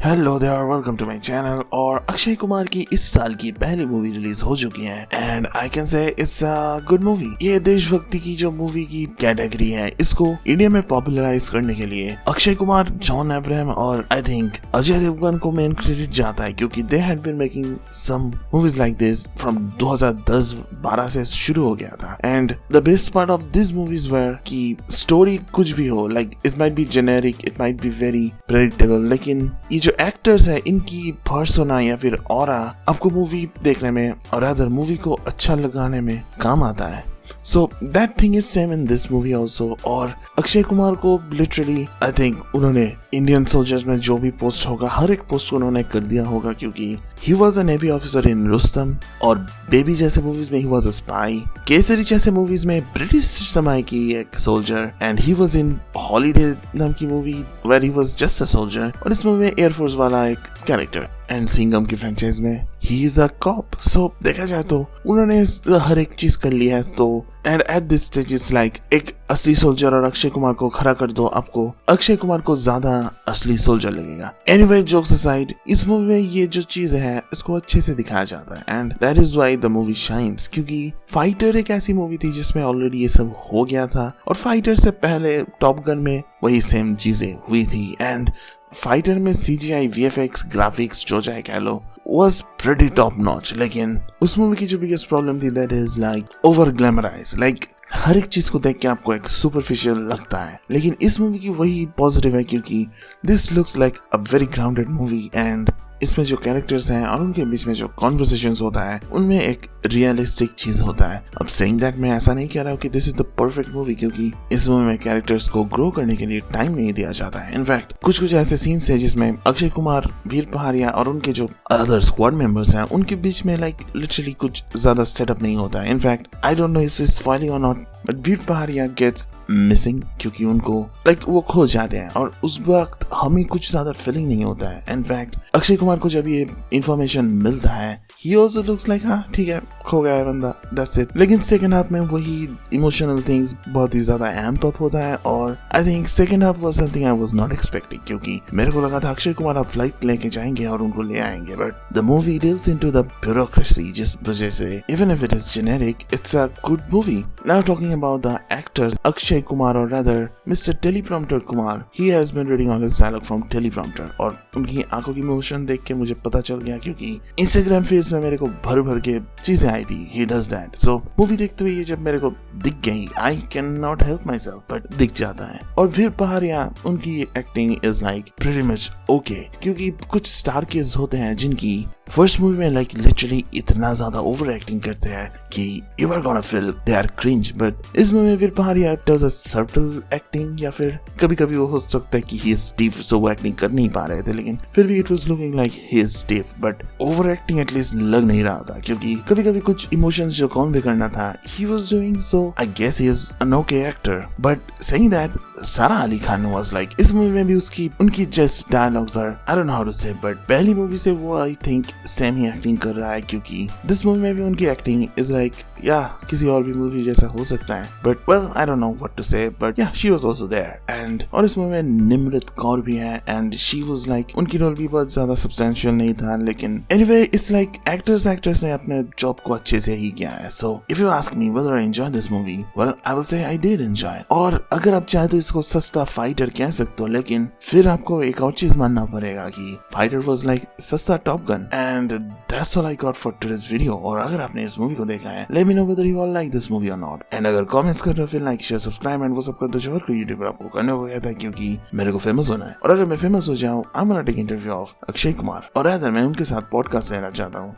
Hello there, welcome to my channel. और अक्षय कुमार की इस साल की पहली मूवी रिलीज हो चुकी है and I can say it's a good movie. ये देशभक्ति की जो मूवी की कैटेगरी है, इसको इंडिया में पॉपुलराइज करने के लिए अक्षय कुमार, जॉन अब्राहम और आई थिंक अजय देवगन को मेन क्रेडिट जाता है, क्योंकि they had been making some movies like this from 2010-12 से शुरू हो गया था। And the best part of this movies were कि स्टोरी कुछ भी हो, like it might be generic, it might be very predictable, लेकिन ये जो एक्टर्स है इनकी पर्सोना या फिर ऑरा आपको मूवी देखने में और अदर मूवी को अच्छा लगाने में काम आता है। So that thing is same in this movie also। और अक्षय कुमार को लिटरली आई थिंक उन्होंने इंडियन सोल्जर्स में जो भी पोस्ट होगा हर एक पोस्ट को उन्होंने कर दिया होगा, क्योंकि he was a Navy officer in Rustam, और बेबी जैसे मूवीज में he was a spy, Kesari जैसे मूवीज में ब्रिटिश समय की एक soldier, and he was in holiday नाम की movie where he was just a soldier, और इस मूवी में एयरफोर्स वाला एक कैरेक्टर, एंड सिंघम की फ्रेंचाइज में he is a cop। So देखा जाए तो उन्होंने हर एक चीज कर ली है। तो and at this stage it's like एक असली सोल्जर और अक्षय कुमार को खड़ा कर दो, आपको अक्षय कुमार को ज्यादा असली सोल्जर लगेगा। एनीवे, जोक्स असाइड, इस मूवी में ये जो चीज है इसको अच्छे से दिखाया जाता है and that is why the movie shines, क्योंकि फाइटर एक ऐसी मूवी थी जिसमें ऑलरेडी ये सब हो गया था, और फाइटर से पहले टॉप गन में वही सेम चीजें हुई थी। एंड फाइटर में CGI, VFX, ग्राफिक्स जो चाहे कह लो was pretty top notch, लेकिन उस मूवी की जो बिगेस्ट प्रॉब्लम थी that is like over glamorized, like हर एक चीज को देख के आपको एक सुपरफिशियल लगता है। लेकिन इस मूवी की वही पॉजिटिव है, क्योंकि this looks like a very grounded movie and इसमें जो कैरेक्टर्स हैं और उनके बीच में जो कॉन्वर्सेशंस होता है उनमें एक रियलिस्टिक चीज होता है। अब सेइंग दैट मैं ऐसा नहीं कह रहा हूँ कि this is the perfect movie, क्योंकि इस मूवी में कैरेक्टर्स को ग्रो करने के लिए टाइम नहीं दिया जाता है। इनफैक्ट कुछ ऐसे सीन्स है जिसमें अक्षय कुमार, वीर पहाड़िया और उनके जो अदर स्क्वाड मेंबर्स हैं उनके बीच में लाइक लिटरली कुछ ज्यादा सेटअप नहीं होता है। In fact I don't know if it's spoiling और not, but Veer Pahariya gets missing, क्योंकि उनको लाइक वो खो जाते हैं और उस वक्त हमें कुछ ज्यादा फीलिंग नहीं होता है। इनफैक्ट अक्षय कुमार को जब ये इंफॉर्मेशन मिलता है he also looks like हाँ ठीक है, खो गया है बंदा, that's it। लेकिन सेकंड हाफ में वही इमोशनल थिंग्स बहुत ही ज्यादा एम्प अप होता है, और I think second half was something I was not expecting, क्योंकि मेरे को लगा था अक्षय कुमार आप फ्लाइट लेके जाएंगे और उनको ले आएंगे, but the movie deals into the bureaucracy, जिस वजह से even if it is generic it's a good movie. Now talking about the actors, Akshay Kumar और rather mister teleprompter Kumar, he has been reading all his dialogue from teleprompter, और उनकी आंखों की motion देख के मुझे पता चल गया, क्योंकि इंस्टाग्राम फीड में मेरे को भर के चीजें आई थी। he does that। so movie देखते हुए ये जब मेरे को दिख गई, I cannot help myself, but दिख जाता है। और फिर पहाड़िया, उनकी acting is like pretty much okay, क्योंकि कुछ स्टार किड्स होते हैं जिनकी फर्स्ट मूवी में लाइक लिटरली इतना ज्यादा ओवर एक्टिंग करते हैं कि you are gonna feel they are cringe, but इस मूवी में Veer Pahariya does a subtle acting, या फिर कभी वो हो सकता है कि ही इज स्टीफ, सो वो एक्टिंग कर नहीं पा रहे थे, लेकिन फिर भी it was looking like he is stiff, but over acting at least लग नहीं रहा था, क्योंकि कभी कुछ इमोशंस जो कॉन्वे करना था he was doing, so I guess he is an okay actor. But saying that, Sara Ali Khan was like इस मूवी में भी उनकी just dialogues are I don't know how to say, but पहली मूवी से वो आई थिंक सेम ही acting कर रहा है, क्योंकि दिस मूवी में भी उनकी एक्टिंग इज लाइक या किसी और भी मूवी जैसा हो सकता है, but well I don't know what to say, but yeah she was also there. And और इस मूवी में निम्रत कौर भी है एंड शी वाज लाइक, उनकी रोल भी बहुत ज्यादा सब्सटेंशियल नहीं था, लेकिन एनीवे इट्स लाइक एक्टर्स ने अपने जॉब को अच्छे से ही किया है। So if you ask me whether I enjoy this movie, well I will say I did enjoy. और अगर आप चाहे तो इसको सस्ता फाइटर कह सकते हो, लेकिन फिर आपको एक और चीज मानना पड़ेगा कि फाइटर वाज लाइक सस्ता top gun. And that's all I got for today's video. और अगर आपने इस मूवी को देखा है, let me know whether you all like this movie और नॉट। एंड अगर कमेंट्स कर रहे हो फिर लाइक शेयर सब्सक्राइब एंड वो सब कर दो जो हर कोई यूट्यूबर आपको करने को कहता है, क्योंकि मेरे को फेमस होना है। और अगर मैं फेमस हो जाऊं, I am gonna take interview of Akshay Kumar, और अगर मैं उनके साथ पॉडकास्ट लेना चाहता हूँ,